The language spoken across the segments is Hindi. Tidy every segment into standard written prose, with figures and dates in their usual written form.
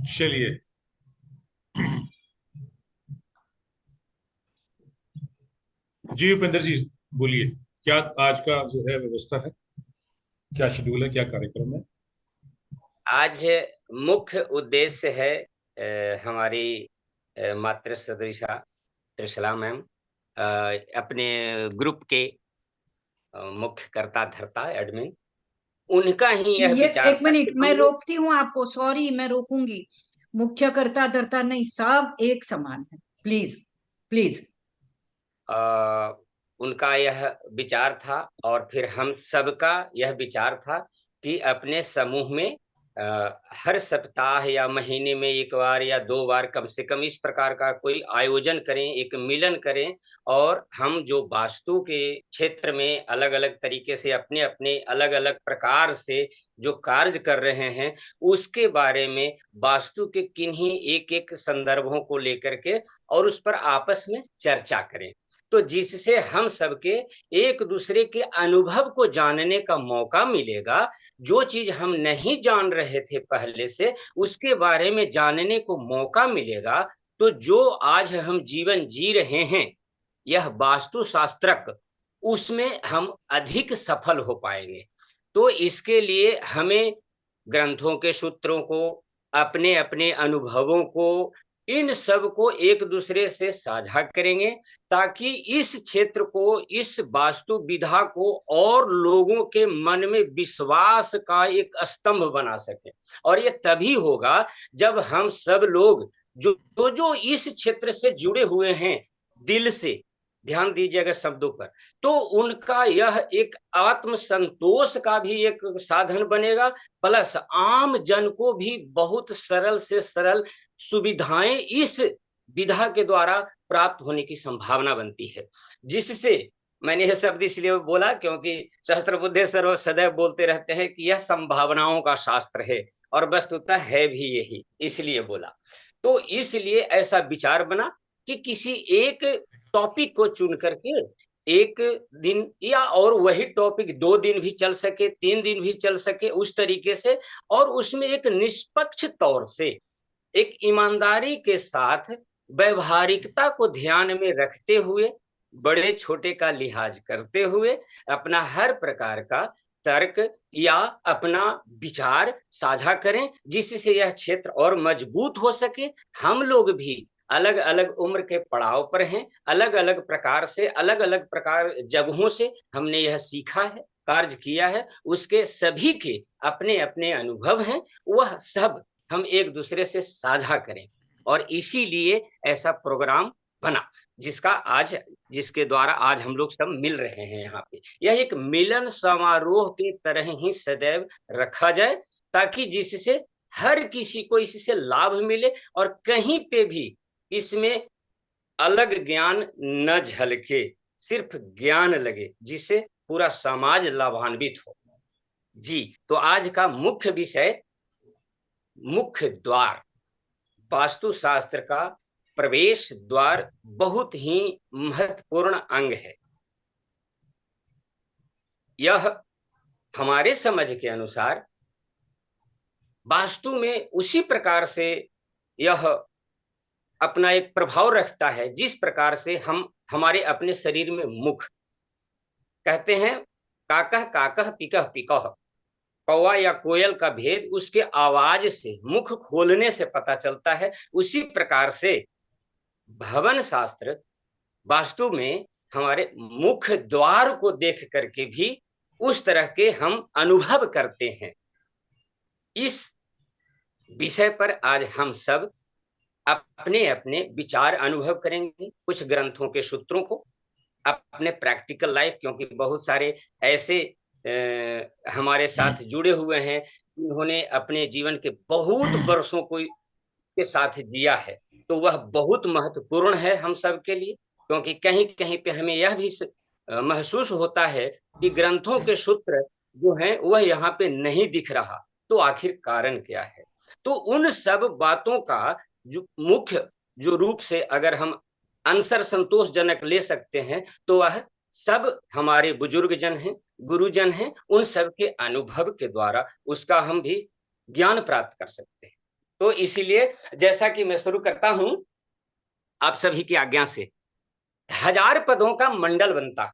चलिए। जी उपेंद्र जी, बोलिए। क्या आज का जो है व्यवस्था है? क्या शेड्यूल है, क्या कार्यक्रम है? आज मुख्य उद्देश्य है हमारी मातृ सदृशा त्रिशला मैम अपने ग्रुप के मुख्य कर्ता धर्ता एडमिन, उनका ही यह ये विचार एक था मिनट कि मैं हम लोग। रोकती हूँ आपको, सॉरी मैं रोकूंगी। मुख्य कर्ता धर्ता नहीं, सब एक समान है। Please please. अ, उनका यह विचार था और फिर हम सबका यह विचार था कि अपने समूह में हर सप्ताह या महीने में एक बार या दो बार कम से कम इस प्रकार का कोई आयोजन करें, एक मिलन करें और हम जो वास्तु के क्षेत्र में अलग अलग तरीके से अपने अपने अलग अलग प्रकार से जो कार्य कर रहे हैं उसके बारे में वास्तु के किन्हीं एक एक संदर्भों को लेकर के और उस पर आपस में चर्चा करें, तो जिससे हम सबके एक दूसरे के अनुभव को जानने का मौका मिलेगा। जो चीज हम नहीं जान रहे थे पहले से, उसके बारे में जानने को मौका मिलेगा। तो जो आज हम जीवन जी रहे हैं, यह वास्तु शास्त्रक, उसमें हम अधिक सफल हो पाएंगे। तो इसके लिए हमें ग्रंथों के सूत्रों को, अपने अपने अनुभवों को, इन सब को एक दूसरे से साझा करेंगे ताकि इस क्षेत्र को, इस वास्तु विधा को और लोगों के मन में विश्वास का एक स्तंभ बना सके। और ये तभी होगा जब हम सब लोग जो जो इस क्षेत्र से जुड़े हुए हैं दिल से, ध्यान दीजिएगा शब्दों पर, तो उनका यह एक आत्म संतोष का भी एक साधन बनेगा, प्लस आम जन को भी बहुत सरल से सरल सुविधाएं इस विधा के द्वारा प्राप्त होने की संभावना बनती है। जिससे मैंने यह शब्द इसलिए बोला क्योंकि सहस्त्र बुद्धे सर्व सदैव बोलते रहते हैं कि यह संभावनाओं का शास्त्र है, और वस्तुतः है भी यही, इसलिए बोला। तो इसलिए ऐसा विचार बना कि किसी एक टॉपिक को चुन करके एक दिन, या और वही टॉपिक 2 दिन भी चल सके, 3 दिन भी चल सके, उस तरीके से, और उसमें एक निष्पक्ष तौर से, एक ईमानदारी के साथ, व्यवहारिकता को ध्यान में रखते हुए, बड़े छोटे का लिहाज करते हुए, अपना हर प्रकार का तर्क या अपना विचार साझा करें, जिससे यह क्षेत्र और मजबूत हो सके। हम लोग भी अलग अलग उम्र के पड़ाव पर हैं, अलग अलग प्रकार से, अलग अलग प्रकार जगहों से हमने यह सीखा है, कार्य किया है, उसके सभी के अपने अपने अनुभव हैं, वह सब हम एक दूसरे से साझा करें। और इसीलिए ऐसा प्रोग्राम बना, जिसके द्वारा आज हम लोग सब मिल रहे हैं यहाँ पे। यह एक मिलन समारोह के तरह ही सदैव रखा जाए, ताकि जिससे हर किसी को इससे लाभ मिले और कहीं पे भी इसमें अलग ज्ञान न झलके, सिर्फ ज्ञान लगे, जिससे पूरा समाज लाभान्वित हो। जी, तो आज का मुख्य विषय मुख्य द्वार, वास्तु शास्त्र का प्रवेश द्वार बहुत ही महत्वपूर्ण अंग है। यह हमारे समझ के अनुसार वास्तु में उसी प्रकार से यह अपना एक प्रभाव रखता है जिस प्रकार से हम हमारे अपने शरीर में मुख, कहते हैं काकह काकह पिकह पिकह, कौवा या कोयल का भेद उसके आवाज से, मुख खोलने से पता चलता है। उसी प्रकार से भवन शास्त्र वास्तु में हमारे मुख्य द्वार को देख करके भी उस तरह के हम अनुभव करते हैं। इस विषय पर आज हम सब अपने अपने विचार अनुभव करेंगे, कुछ ग्रंथों के सूत्रों को, अपने प्रैक्टिकल लाइफ, क्योंकि बहुत सारे ऐसे हमारे साथ जुड़े हुए हैं जिन्होंने अपने जीवन के बहुत वर्षों को के साथ जिया है, तो वह बहुत महत्वपूर्ण है हम सब के लिए। क्योंकि कहीं कहीं पे हमें यह भी महसूस होता है कि ग्रंथों के सूत्र जो हैं वह यहाँ पे नहीं दिख रहा, तो आखिर कारण क्या है। तो उन सब बातों का जो मुख्य जो रूप से अगर हम आंसर संतोषजनक ले सकते हैं, तो वह सब हमारे बुजुर्ग जन हैं, गुरुजन हैं, उन सब के अनुभव के द्वारा उसका हम भी ज्ञान प्राप्त कर सकते हैं। तो इसीलिए जैसा कि मैं शुरू करता हूं आप सभी की आज्ञा से, 1000 पदों का मंडल बनता,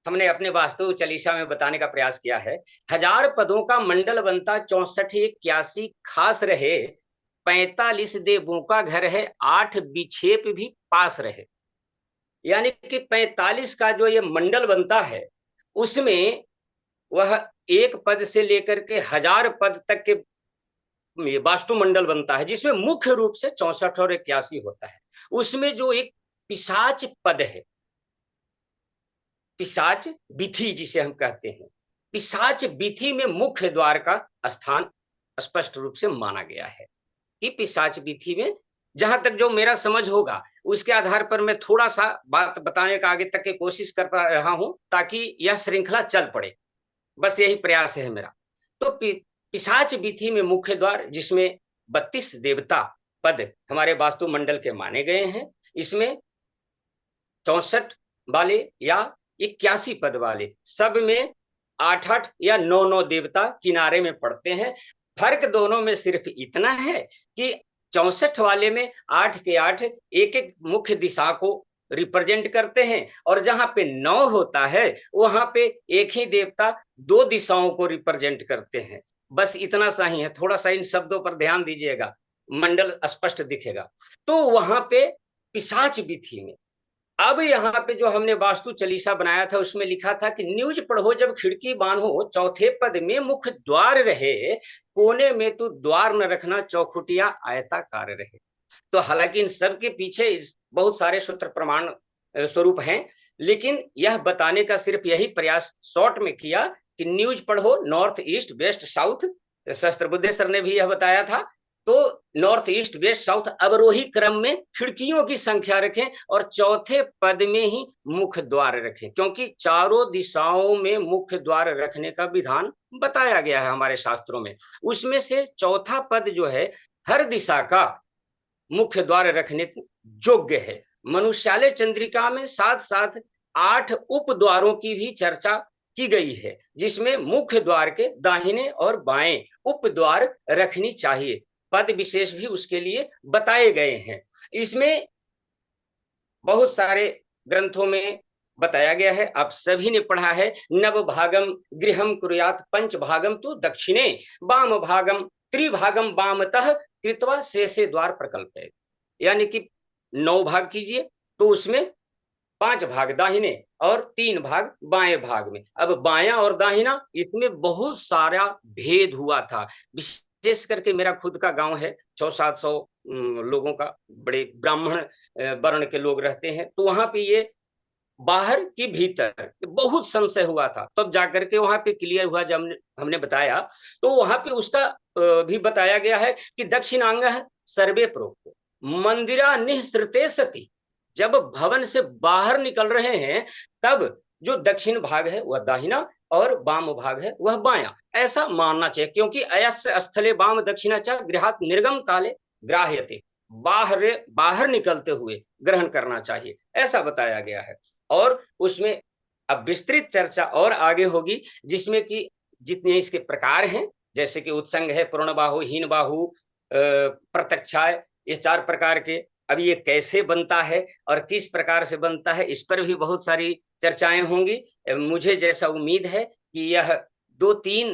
हमने अपने वास्तु चालीसा में बताने का प्रयास किया है। 1000 पदों का मंडल बनता, 64 81 खास रहे, 45 देवों का घर है, 8 विक्षेप भी पास रहे। यानी कि 45 का जो ये मंडल बनता है उसमें वह एक पद से लेकर के 1000 पद तक के वास्तु मंडल बनता है, जिसमें मुख्य रूप से 64 और 81 होता है। उसमें जो एक पिशाच पद है, पिशाच विधि जिसे हम कहते हैं, पिशाच विधि में मुख्य द्वार का स्थान स्पष्ट रूप से माना गया है कि पिशाच विधि में, जहां तक जो मेरा समझ होगा उसके आधार पर मैं थोड़ा सा बात बताने का आगे तक की कोशिश करता रहा हूं ताकि यह श्रृंखला चल पड़े, बस यही प्रयास है मेरा। तो पिशाच विधि में मुख्य द्वार, जिसमें 32 देवता पद हमारे वास्तु मंडल के माने गए हैं, इसमें 64 वाले या 81 पद वाले, सब में 8-8 या 9-9 देवता किनारे में पड़ते हैं। फर्क दोनों में सिर्फ इतना है कि 64 वाले में 8 के 8 एक एक मुख्य दिशा को रिप्रेजेंट करते हैं, और जहां पे 9 होता है वहां पे एक ही देवता 2 दिशाओं को रिप्रेजेंट करते हैं। बस इतना सा ही है, थोड़ा सा इन शब्दों पर ध्यान दीजिएगा, मंडल स्पष्ट दिखेगा। तो वहां पे पिशाच विधि में, अब यहाँ पे जो हमने वास्तु चालीसा बनाया था उसमें लिखा था कि न्यूज पढ़ो जब खिड़की बांधो, चौथे पद में मुख्य द्वार रहे, कोने में तो द्वार न रखना, चौखुटिया आयताकार रहे। तो हालांकि इन सब के पीछे बहुत सारे सूत्र प्रमाण स्वरूप हैं, लेकिन यह बताने का सिर्फ यही प्रयास शॉर्ट में किया कि न्यूज पढ़ो, नॉर्थ ईस्ट वेस्ट साउथ, शस्त्र बुद्धे सर ने भी यह बताया था। तो नॉर्थ ईस्ट वेस्ट साउथ अवरोही क्रम में खिड़कियों की संख्या रखें और चौथे पद में ही मुख्य द्वार रखें, क्योंकि चारों दिशाओं में मुख्य द्वार रखने का विधान बताया गया है हमारे शास्त्रों में। उसमें से चौथा पद जो है हर दिशा का मुख्य द्वार रखने योग्य है। मनुष्यालय चंद्रिका में साथ साथ 8 उप द्वारों की भी चर्चा की गई है, जिसमें मुख्य द्वार के दाहिने और बाएं उप द्वार रखनी चाहिए। पद विशेष भी उसके लिए बताए गए हैं। इसमें बहुत सारे ग्रंथों में बताया गया है, आप सभी ने पढ़ा है, नव भागम गृहम कुर्यात पंच भागम तो दक्षिणे, वाम भागम त्रिभागम वामतः कृत्वा शेषे द्वार प्रकल्प है। यानी कि 9 भाग कीजिए तो उसमें 5 भाग दाहिने और 3 भाग बाएं भाग में। अब बायां और दाहिना इसमें बहुत सारा भेद हुआ था, विशेष करके मेरा खुद का गांव है, 600-700 लोगों का, बड़े ब्राह्मण वर्ण के लोग रहते हैं, तो वहां पे ये बाहर की भीतर बहुत संशय हुआ था, तब तो जाकर के वहां पे क्लियर हुआ जब हमने बताया। तो वहां पे उसका भी बताया गया है कि दक्षिणांग सर्वे प्रोक्त मंदिरा निःसृते सती, जब भवन से बाहर निकल रहे हैं तब जो दक्षिण भाग है वह दाहिना और वाम भाग है वह बायां, ऐसा मानना चाहिए, क्योंकि अयस्य स्थले वाम दक्षिणाचा गृहात निर्गम काले ग्राह्यते, बाहर निकलते हुए ग्रहण करना चाहिए, ऐसा बताया गया है। और उसमें अब विस्तृत चर्चा और आगे होगी, जिसमें कि जितने इसके प्रकार हैं, जैसे कि उत्संग है, पूर्ण बाहु, हीन बाहु, प्रत्यक्षाय, ये 4 प्रकार के। अब ये कैसे बनता है और किस प्रकार से बनता है, इस पर भी बहुत सारी चर्चाएं होंगी। मुझे जैसा उम्मीद है कि यह 2-3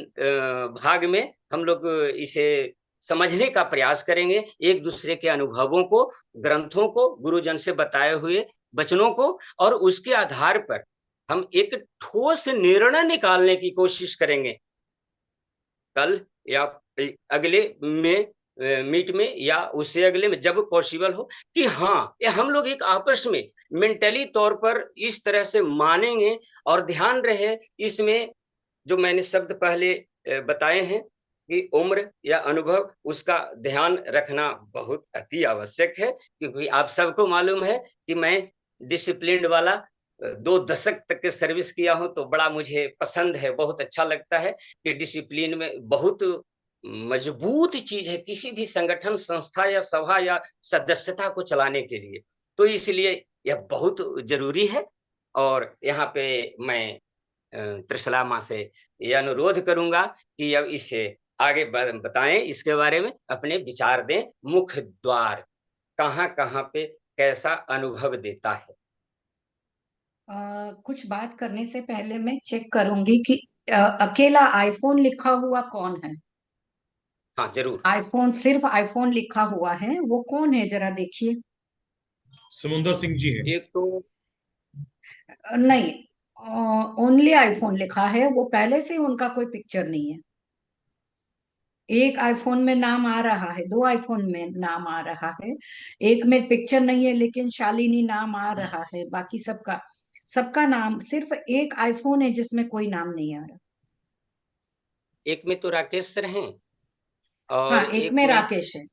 भाग में हम लोग इसे समझने का प्रयास करेंगे, एक दूसरे के अनुभवों को, ग्रंथों को, गुरुजन से बताए हुए वचनों को, और उसके आधार पर हम एक ठोस निर्णय निकालने की कोशिश करेंगे कल या अगले में मीट में या उससे अगले में, जब पॉसिबल हो, कि हाँ ये हम लोग एक आपस में मेंटली तौर पर इस तरह से मानेंगे। और ध्यान रहे इसमें जो मैंने शब्द पहले बताए हैं कि उम्र या अनुभव, उसका ध्यान रखना बहुत अति आवश्यक है, क्योंकि आप सबको मालूम है कि मैं डिसिप्लिन वाला 2 दशक तक के सर्विस किया हूं, तो बड़ा मुझे पसंद है, बहुत अच्छा लगता है कि डिसिप्लिन में बहुत मजबूत चीज है किसी भी संगठन, संस्था या सभा या सदस्यता को चलाने के लिए, तो इसलिए यह बहुत जरूरी है। और यहाँ पे मैं त्रिशला माँ से यह अनुरोध करूंगा कि अब इसे आगे बताएं इसके बारे में, अपने विचार दें। मुख्य द्वार कहाँ कहाँ पे कैसा अनुभव देता है? कुछ बात करने से पहले मैं चेक करूंगी कि अकेला आईफोन लिखा हुआ कौन है। हाँ जरूर। आईफोन, सिर्फ आईफोन लिखा हुआ है, वो कौन है जरा देखिए। समुंदर सिंह जी हैं। एक तो नहीं, ओनली आईफोन लिखा है, वो पहले से ही उनका कोई पिक्चर नहीं है। एक आईफोन में नाम आ रहा है, दो आईफोन में नाम आ रहा है, एक में पिक्चर नहीं है लेकिन शालिनी नाम आ रहा है, बाकी सबका सबका नाम, सिर्फ एक आईफोन है जिसमें कोई नाम नहीं आ रहा। एक में तो राकेश सर हैं और हाँ, एक एक में में राकेश है,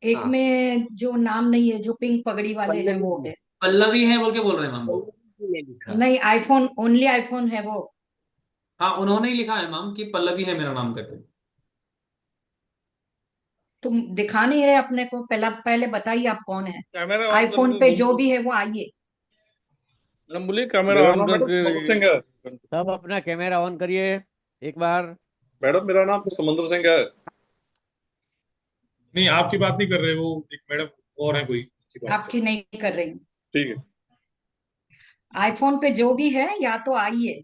एक हाँ में जो नाम नहीं है, जो पिंक पगड़ी वाले हैं पल्लवी वो जी, है। पल्लवी है बोल के बोल रहे हैं मैम वो। पल्लवी जी ने लिखा। नहीं, आईफोन, ओनली आईफोन है वो। हाँ उन्होंने ही लिखा है मैम कि पल्लवी है मेरा नाम करके। तुम दिखा नहीं रहे अपने को, पहला पहले बताइए आप कौन है। कैमरा ऑन आईफोन करके पे जो बोलो। भी है वो आइए। मैडम बोलिए कैमरा मेरा ऑन नाम मैडम करके। समंदर सिंह है। सब अपना कैमरा ऑन करिए एक बार। मैडम मेरा नाम तो समंदर सिंह है। नहीं, आपकी बात नहीं कर रहे, वो एक मैडम और है कोई की बात कर आपकी नहीं कर रही। ठीक है। आईफोन पे जो भी है या तो आइए,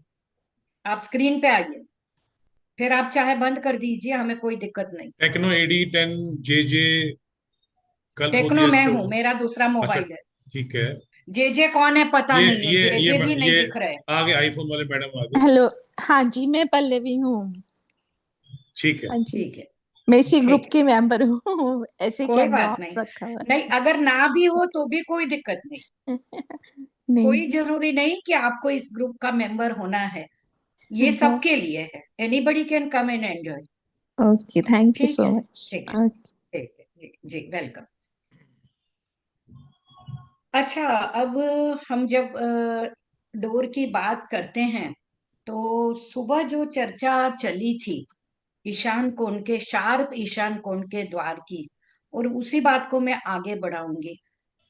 आप स्क्रीन पे आइए, फिर आप चाहे बंद कर दीजिए, हमें कोई दिक्कत नहीं। टेक्नो AD10 JJ कल टेक्नो मोबियस मैं तो। हूँ, मेरा दूसरा अच्छा, मोबाइल है। ठीक है। जे कौन है पता नहीं है, ये जे भी नहीं ये दिख रहे। आगे आईफोन वाले मैडम आगे। हेलो। हाँ जी, मैं पल्लवी हूँ। ठीक है। हाँ जी, ठीक है, मैं इसी ग्रुप ठीक, की मेंबर हूँ। ऐसे कोई कैमरा बात ऑफ नहीं। रखा हुआ नहीं, अगर ना भी हो तो भी कोई दिक्कत नहीं। है। नहीं। कोई जरूरी नहीं कि आपको इस ग्रुप का मेंबर होना है, ये सबके लिए है। Anybody can come and enjoy. Okay, thank you ठीक सो है, मच। ठीक है, ठीक है, जी जी, वेलकम। अच्छा, अब हम जब डोर की बात करते हैं, तो सुबह जो चर्चा चली थी ईशान कोण के, शार्प ईशान कोण के द्वार की, और उसी बात को मैं आगे बढ़ाऊंगी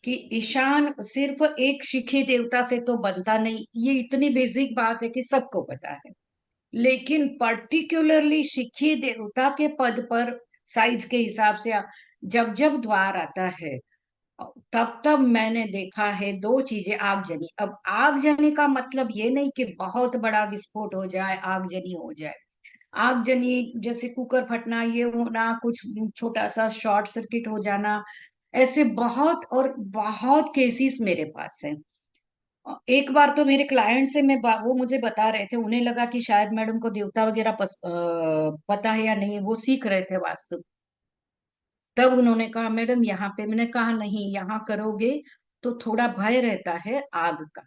कि ईशान सिर्फ एक शिखी देवता से तो बनता नहीं, ये इतनी बेसिक बात है कि सबको पता है। लेकिन पर्टिकुलरली शिखी देवता के पद पर साइज के हिसाब से जब जब द्वार आता है, तब तब मैंने देखा है दो चीजें। आगजनी, अब आगजनी का मतलब ये नहीं कि बहुत बड़ा विस्फोट हो जाए, आगजनी हो जाए। आगजनी जैसे कुकर फटना, ये होना, कुछ छोटा सा शॉर्ट सर्किट हो जाना, ऐसे बहुत और बहुत केसेस मेरे पास हैं। एक बार तो मेरे क्लाइंट से वो मुझे बता रहे थे, उन्हें लगा कि शायद मैडम को देवता वगैरह पता है या नहीं, वो सीख रहे थे वास्तु। तब उन्होंने कहा मैडम यहाँ पे, मैंने कहा नहीं, यहाँ करोगे तो थोड़ा भय रहता है आग का।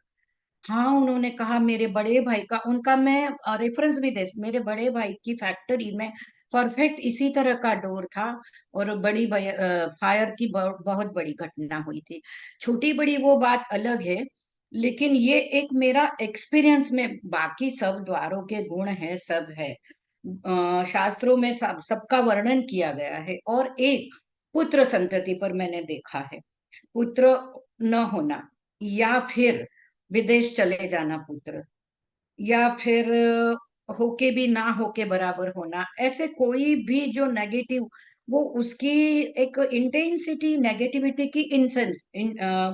हाँ, उन्होंने कहा मेरे बड़े भाई का, उनका मैं रेफरेंस भी दे, मेरे बड़े भाई की फैक्ट्री में परफेक्ट इसी तरह का डोर था, और बड़ी फायर की बहुत बड़ी घटना हुई थी। छोटी बड़ी वो बात अलग है, लेकिन ये एक मेरा एक्सपीरियंस में, बाकी सब द्वारों के गुण है, सब है, शास्त्रों में सबका वर्णन किया गया है। और एक पुत्र संतति पर मैंने देखा है, पुत्र न होना, या फिर विदेश चले जाना पुत्र, या फिर होके भी ना होके बराबर होना, ऐसे कोई भी जो नेगेटिव, वो उसकी एक इंटेंसिटी, नेगेटिविटी की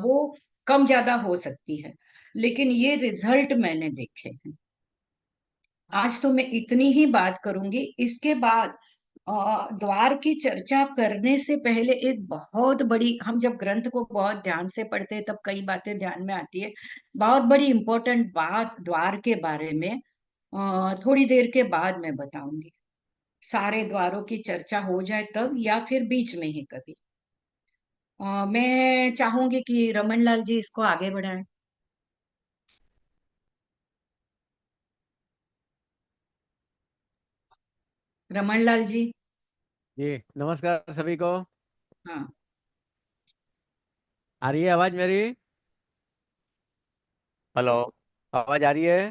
वो कम ज्यादा हो सकती है, लेकिन ये रिजल्ट मैंने देखे हैं। आज तो मैं इतनी ही बात करूंगी। इसके बाद द्वार की चर्चा करने से पहले एक बहुत बड़ी, हम जब ग्रंथ को बहुत ध्यान से पढ़ते हैं तब कई बातें ध्यान में आती है। बहुत बड़ी इंपॉर्टेंट बात द्वार के बारे में थोड़ी देर के बाद मैं बताऊंगी। सारे द्वारों की चर्चा हो जाए तब, या फिर बीच में ही कभी। मैं चाहूंगी कि रमन लाल जी इसको आगे बढ़ाएं। रमन लाल जी। जी नमस्कार सभी को। हाँ, आ रही है आवाज मेरी? हेलो, आवाज आ रही है?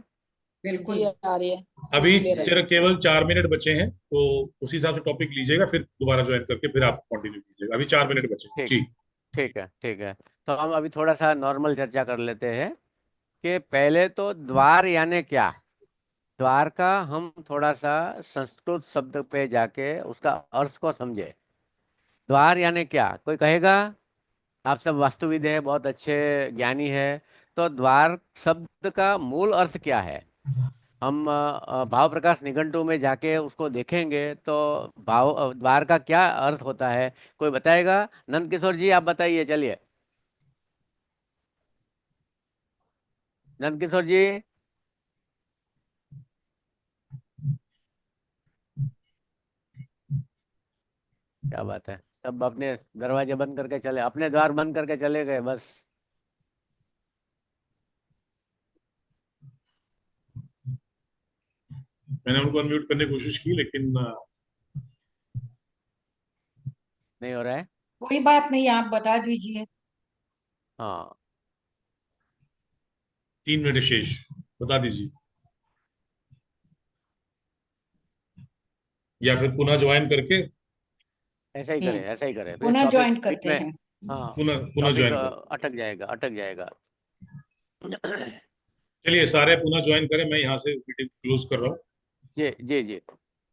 बिल्कुल। जी आ रही है, अभी क्लियर है। सिर्फ केवल 4 मिनट बचे हैं, तो उस हिसाब से टॉपिक लीजिएगा, फिर दोबारा ज्वाइन करके फिर आप कंटिन्यू कीजिएगा। अभी 4 मिनट बचे हैं ठीक, जी। ठीक है, ठीक है। तो हम अभी थोड़ा सा नॉर्मल चर्चा कर लेते हैं कि पहले तो द्वार यानी क्या। द्वार का हम थोड़ा सा संस्कृत शब्द पे जाके उसका अर्थ को समझे। द्वार यानी क्या, कोई कहेगा? आप सब वास्तुविद है, बहुत अच्छे ज्ञानी है, तो द्वार शब्द का मूल अर्थ क्या है? हम भाव प्रकाश निघंटु में जाके उसको देखेंगे तो द्वार का क्या अर्थ होता है, कोई बताएगा? नंद किशोर जी आप बताइए, चलिए। नंद किशोर जी। क्या बात है, सब अपने दरवाजे बंद करके चले, अपने द्वार बंद करके चले गए बस। मैंने उनको अनम्यूट करने की कोशिश की, लेकिन नहीं हो रहा है। कोई बात नहीं, आप बता दीजिए। हाँ 3 मिनट शेष, बता दीजिए, या फिर पुनः ज्वाइन करके ऐसा ही करें, ऐसा ही करें, तो इस पुनः टॉपिक ज्वाइन बीच करते में, हैं। हाँ पुनः पुनः टॉपिक ज्वाइन करें। अटक जाएगा, अटक जाएगा। चलिए सारे पुनः ज्वाइन करें, मैं यहाँ से मीटिंग क्लोज कर रहा हूँ। जी जी जी।